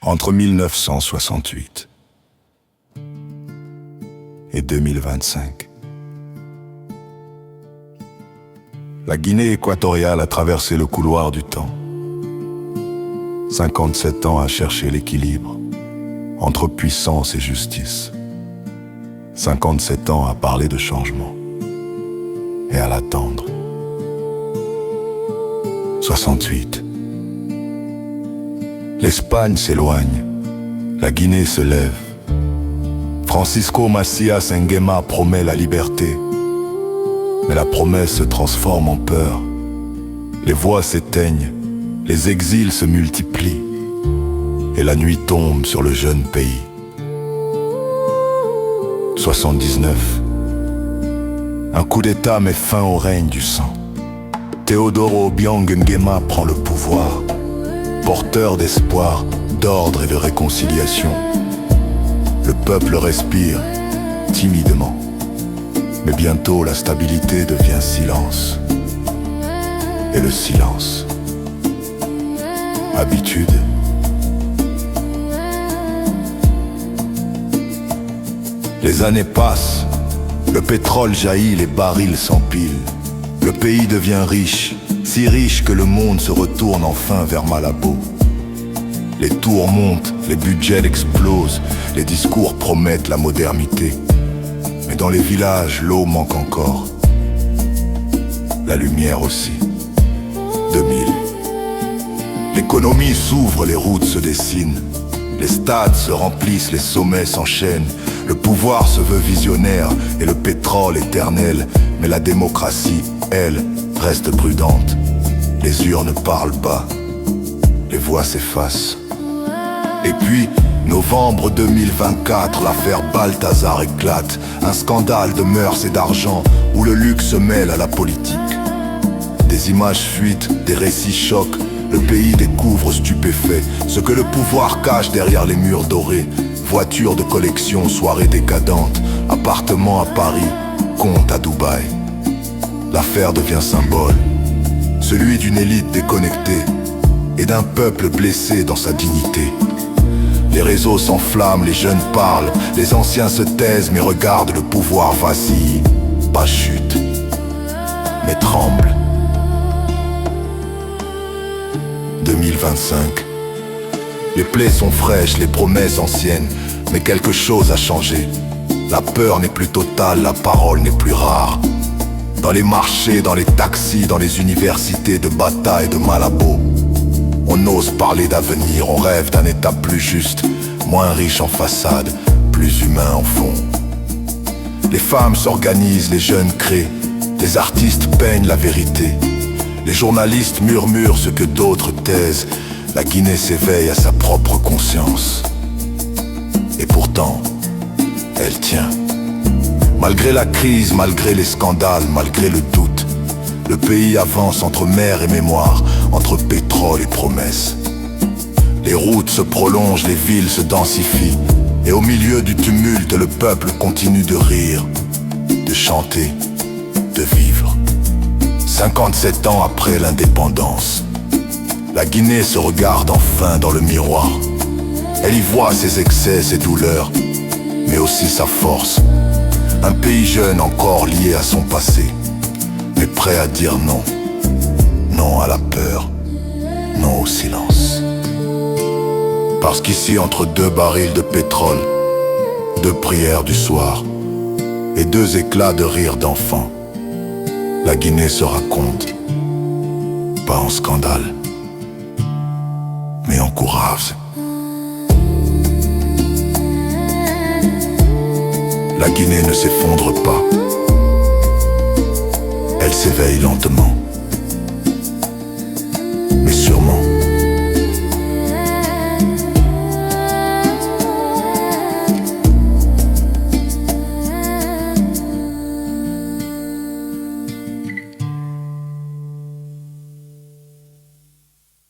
Entre 1968 et 2025. La Guinée équatoriale a traversé le couloir du temps. 57 ans à chercher l'équilibre entre puissance et justice. 57 ans à parler de changement et à l'attendre. 68. L'Espagne s'éloigne, la Guinée se lève. Francisco Macias Nguema promet la liberté, mais la promesse se transforme en peur. Les voix s'éteignent, les exils se multiplient, et la nuit tombe sur le jeune pays. 79. Un coup d'État met fin au règne du sang. Teodoro Obiang Nguema prend le pouvoir, porteur d'espoir, d'ordre et de réconciliation. Le peuple respire, timidement. Mais bientôt la stabilité devient silence. Et le silence, habitude. Les années passent, le pétrole jaillit, les barils s'empilent. Le pays devient riche, si riche que le monde se retourne enfin vers Malabo. Les tours montent, les budgets explosent, les discours promettent la modernité. Mais dans les villages, l'eau manque encore. La lumière aussi. 2000. L'économie s'ouvre, les routes se dessinent. Les stades se remplissent, les sommets s'enchaînent. Le pouvoir se veut visionnaire et le pétrole éternel. Mais la démocratie, elle, reste prudente. Les urnes parlent bas, les voix s'effacent. Et puis, novembre 2024, l'affaire Balthazar éclate. Un scandale de mœurs et d'argent où le luxe se mêle à la politique. Des images fuitent, des récits choquent. Le pays découvre stupéfait ce que le pouvoir cache derrière les murs dorés. Voitures de collection, soirées décadentes, appartements à Paris, compte à Dubaï. L'affaire devient symbole, celui d'une élite déconnectée et d'un peuple blessé dans sa dignité. Les réseaux s'enflamment, les jeunes parlent, les anciens se taisent mais regardent le pouvoir vacille. Pas chute, mais tremble. 2025. Les plaies sont fraîches, les promesses anciennes, mais quelque chose a changé. La peur n'est plus totale, la parole n'est plus rare. Dans les marchés, dans les taxis, dans les universités de Bata et de Malabo, on ose parler d'avenir, on rêve d'un état plus juste, moins riche en façade, plus humain en fond. Les femmes s'organisent, les jeunes créent, les artistes peignent la vérité. Les journalistes murmurent ce que d'autres taisent. La Guinée s'éveille à sa propre conscience. Et pourtant, elle tient. Malgré la crise, malgré les scandales, malgré le doute, le pays avance entre mer et mémoire, entre pétrole et promesses. Les routes se prolongent, les villes se densifient, et au milieu du tumulte, le peuple continue de rire, de chanter, de vivre. 57 ans après l'indépendance, la Guinée se regarde enfin dans le miroir. Elle y voit ses excès, ses douleurs, mais aussi sa force. Un pays jeune encore lié à son passé, mais prêt à dire non. Non à la peur, non au silence. Parce qu'ici, entre deux barils de pétrole, deux prières du soir et deux éclats de rire d'enfants, la Guinée se raconte, pas en scandale, mais en courage. La Guinée ne s'effondre pas, elle s'éveille lentement.